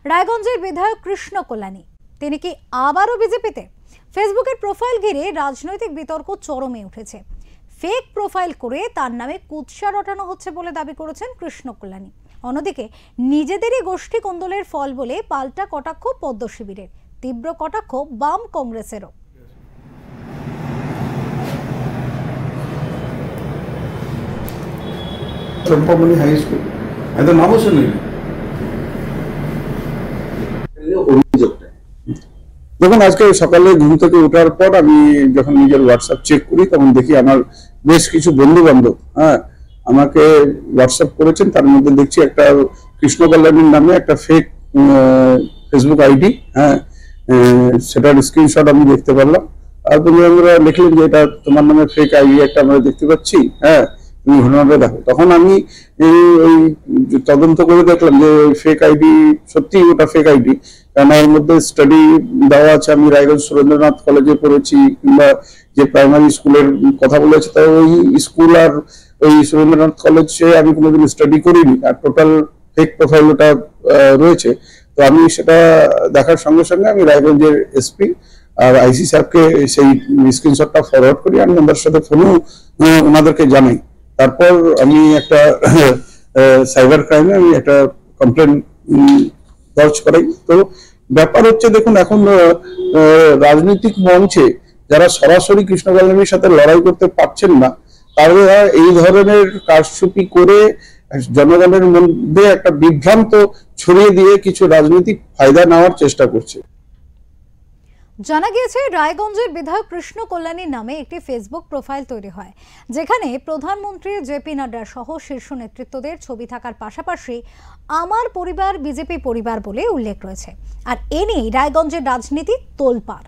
রায়গঞ্জের বিধায়ক কৃষ্ণ কল্যাণী তিনি কি আবারও বিজেপিতে? ফেসবুকের প্রোফাইল ঘিরে রাজনৈতিক বিতর্ক চরমে উঠেছে। ফেক প্রোফাইল করে তার নামে কুৎসা রটানো হচ্ছে বলে দাবি করেছেন কৃষ্ণ কল্যাণী। অন্যদিকে নিজেদেরই গোষ্ঠী কোন্দলের ফল বলে পাল্টা কটাক্ষ পদ্ম শিবিরের, তীব্র কটাক্ষ বাম কংগ্রেসেরও। চম্পামণি হাই স্কুল এত নামও শুনিনি। দেখুন, আজকে সকালে ঘুম থেকে ওঠার পর আমি যখন নিজের হোয়াটসঅ্যাপ চেক করি তখন দেখি আমার বেশ কিছু বন্ধু বান্ধব আমাকে হোয়াটসঅ্যাপ করেছেন। তার মধ্যে দেখছি একটা কৃষ্ণ কল্যাণীর নামে একটা ফেক ফেসবুক আইডি, সেটার স্ক্রিনশট আমি দেখতে পারলাম। আর তুমি আমরা লিখলেন যে এটা তোমার নামে ফেক আইডি একটা আমরা দেখতে পাচ্ছি, তুমি ঘটনাটা দেখো। তখন আমি ওই তদন্ত করে দেখলাম যে ফেক আইডি সত্যি ওটা ফেক আইডি, কারণ এর মধ্যে স্টাডি দেওয়া আছে। আমি রায়গঞ্জ সুরেন্দ্রনাথ কলেজে পড়েছি, কিংবা যে প্রাইমারি স্কুলের কথা বলেছে তাই ওই স্কুল আর ওই সুরেন্দ্রনাথ কলেজে আমি কোনোদিন স্টাডি করিনি, আর টোটাল ফেক প্রোফাইল ওটা রয়েছে। তো আমি সেটা দেখার সঙ্গে সঙ্গে আমি রায়গঞ্জের এসপি আর আইসি সাহেবকে সেই স্ক্রিনশটটা ফরওয়ার্ড করি, আমি ওনাদের সাথে ফোনেও ওনাদেরকে জানাই। তারপর আমি একটা সাইবার ক্রাইমে আমি একটা কমপ্লেন দর্জ করাই। তো ব্যাপার হচ্ছে, দেখুন, এখন রাজনৈতিক মঞ্চে যারা সরাসরি কৃষ্ণ কল্যাণীর সাথে লড়াই করতে পারছেন না, তারা এই ধরনের কারচুপি করে জনগণের মধ্যে একটা বিভ্রান্ত ছড়িয়ে দিয়ে কিছু রাজনৈতিক ফায়দা নেওয়ার চেষ্টা করছে। জানা গিয়েছে রায়গঞ্জের বিধায়ক কৃষ্ণ কল্যাণীর নামে একটি ফেসবুক প্রোফাইল তৈরি হয়, যেখানে প্রধানমন্ত্রী জেপি নাড্ডা সহ শীর্ষ নেতৃত্বদের ছবি থাকার পাশাপাশি আমার পরিবার বিজেপি পরিবার বলে উল্লেখ রয়েছে। আর এ নিয়ে রায়গঞ্জের রাজনীতি তোলপাড়।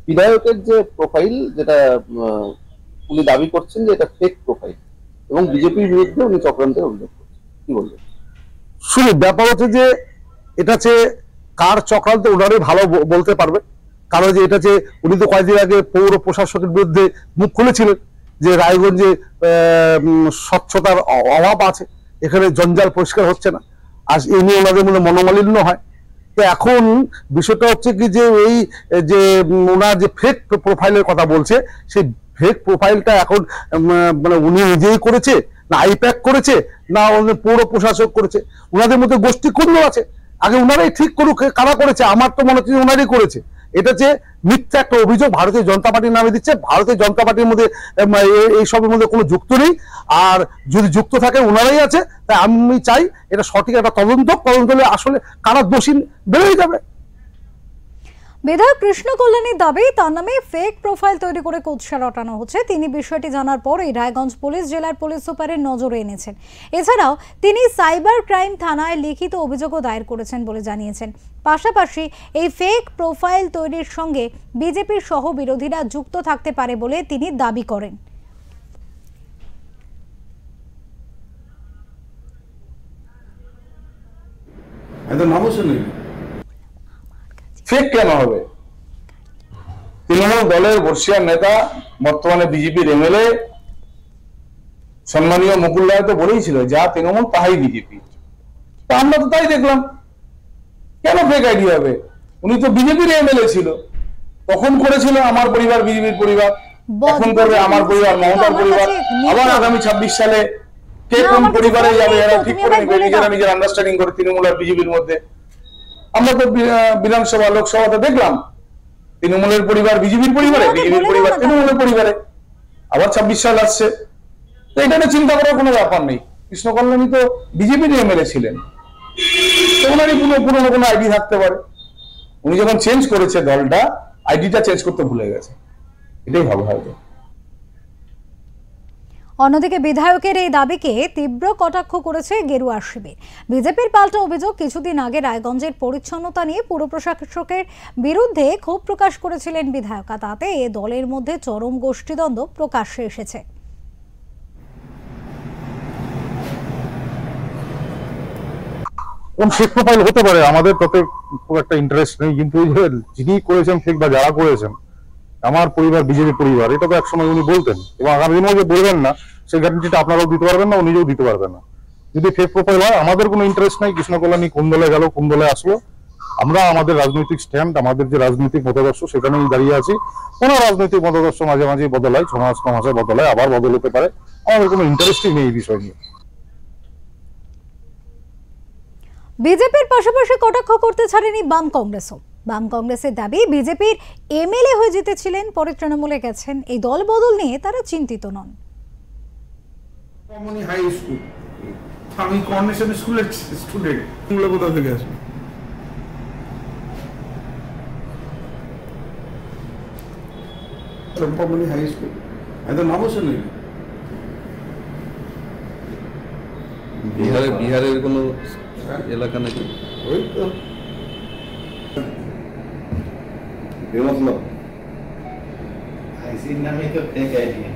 বিধায়কের যে প্রোফাইল, যেটা উনি দাবি করছেন যে এটা ফেক প্রোফাইল এবং বিজেপির বিরুদ্ধে উনি চক্রান্তের উল্লেখ করছেন, কি বলবেন? শুনুন, ব্যাপার হচ্ছে যে এটা যে কার চক্রান্ত ওনারই ভালো বলতে পারবে, কারণ যে এটা যে উনি তো কয়েকদিন আগে পৌর প্রশাসকের বিরুদ্ধে মুখ খুলেছিলেন যে রায়গঞ্জে স্বচ্ছতার অভাব আছে, এখানে জঞ্জাল পরিষ্কার হচ্ছে না, আর এই নিয়ে ওনাদের মধ্যে মনোমালিন্য হয়। তো এখন বিষয়টা হচ্ছে কি যে এই যে ওনার যে ফেক প্রোফাইলের কথা বলছে, সেই ফেক প্রোফাইলটা এখন মানে উনি নিজেই করেছে না আইপ্যাক করেছে না পৌর প্রশাসক করেছে, ওনাদের মধ্যে গোষ্ঠী কোন্দল আছে। আগে ওনারাই ঠিক করুক কারা করেছে, আমার তো মনে হচ্ছে ওনারাই করেছে। এটা যে মিথ্যা একটা অভিযোগ ভারতীয় জনতা পার্টির নামে দিচ্ছে। ভারতীয় জনতা পার্টির মধ্যে এই সবের মধ্যে কোনো যুক্ত নেই, আর যদি যুক্ত থাকে ওনারাই আছে। তাই আমি চাই এটা সঠিক একটা তদন্ত হলে আসলে কারা দোষী বেরোয় যাবে। বিধায়ক কৃষ্ণ কল্যাণীর দাবি তার নামে ফেক প্রোফাইল তৈরি করে কুৎসা রটানো হচ্ছে। তিনি বিষয়টি জানার পরই রায়গঞ্জ পুলিশ জেলার পুলিশ সুপারের নজরে এনেছেন। এছাড়াও তিনি সাইবার ক্রাইম থানায় লিখিত অভিযোগও দায়ের করেছেন বলে জানিয়েছেন। পাশাপাশি এই ফেক প্রোফাইল তৈরির সঙ্গে বিজেপির সহ বিরোধীরা যুক্ত থাকতে পারে বলে তিনি দাবি করেন। ফেক কেন হবে? তৃণমূল দলের বর্ষিয়ান নেতা, বর্তমানে বিজেপির এমএলএ সম্মানীয় মুকুল রায় তো বলেইছিল যা তৃণমূল তাহাই বিজেপি। তা আমরা তো তাই দেখলাম। কেন ফেক আইডি হবে? উনি তো বিজেপির এমএলএ ছিল, তখন করেছিল আমার পরিবার বিজেপির পরিবার, এখন করবে আমার পরিবার মমতার পরিবার। আবার আগামী 26 সালে কে কোন পরিবারে যাবে এরা ঠিক করে নেবে, নিজের আন্ডারস্ট্যান্ডিং করে তৃণমূল আর বিজেপির মধ্যে। আমরা তো বিধানসভা লোকসভাতে দেখলাম তৃণমূলের পরিবার বিজেপির পরিবারে, বিজেপির পরিবার তৃণমূলের পরিবারে। আবার 26 সাল আসছে, তো এটা নিয়ে চিন্তা করার কোনো ব্যাপার নেই। কৃষ্ণ কল্যাণী তো বিজেপির এমএলএ ছিলেন, তো ওনারই পুরনো কোনো আইডি থাকতে পারে। উনি যখন চেঞ্জ করেছে দলটা, আইডিটা চেঞ্জ করতে ভুলে গেছে, এটাই হবে হয়তো। অন্যদিকে বিধায়কের এই দাবিকে তীব্র কটাক্ষ করেছে গেরুয়া শিবির। বিজেপির পাল্টা অভিযোগ, কিছুদিন আগে রায়গঞ্জের পরিচ্ছন্নতা নিয়ে পুর প্রশাসকের বিরুদ্ধে ক্ষোভ প্রকাশ করেছিলেন বিধায়ক। তাতে দলের মধ্যে চরম গোষ্ঠীদ্বন্দ্ব প্রকাশ্যে এসেছে। ফেক প্রোফাইল হতে পারে, আমাদের তাতে খুব একটা ইন্টারেস্ট নেই, কিন্তু যিনি করেছেন ফেক বা যারা করেছেন আমার পরিবার বিজেপি পরিবার, এটা তো একসময় উনি বলতেন এবং আগামী দিনেও যে বলবেন না সেই গ্যারান্টিটা আপনারাও দিতে পারবেন না, ও নিজেও দিতে পারবেন না। যদি ফেক প্রোফাইল হয়, আমাদের কোনো ইন্টারেস্ট নাই কৃষ্ণ কল্যাণী কোন দলে গেল কোন দলে আসলো। আমরা আমাদের রাজনৈতিক স্ট্যান্ড, আমাদের যে রাজনৈতিক মতাদর্শ সেখানেই দাঁড়িয়ে আছি। কোনো রাজনৈতিক মতাদর্শ মাঝে মাঝে বদলায়, 6 মাস 9 মাসে বদলায়, আবার বদল হতে পারে। আমাদের কোনো ইন্টারেস্টই নেই এই বিষয় নিয়ে। বিজেপির পাশাপাশি কটাক্ষ করতে ছাড়েনি বাম কংগ্রেসও। বাম কংগ্রেসের দাবি, বিজেপির এমএলএ হয়ে জিতেছিলেন, পরে তৃণমূলে গেছেন। এই দল বদল নিয়ে তারা চিন্তিত নন। কমনি হাই স্কুল, আমি কর্নেশন স্কুলের স্টুডেন্ট। এগুলো কোথা থেকে আসবে? চম্পামণি হাই স্কুল এত নামও শুনিনি। বিহারের কোনো এলাকা নাকি? ওই তো বেমতলব। आईसी नाम ही तो फेक आईडी है।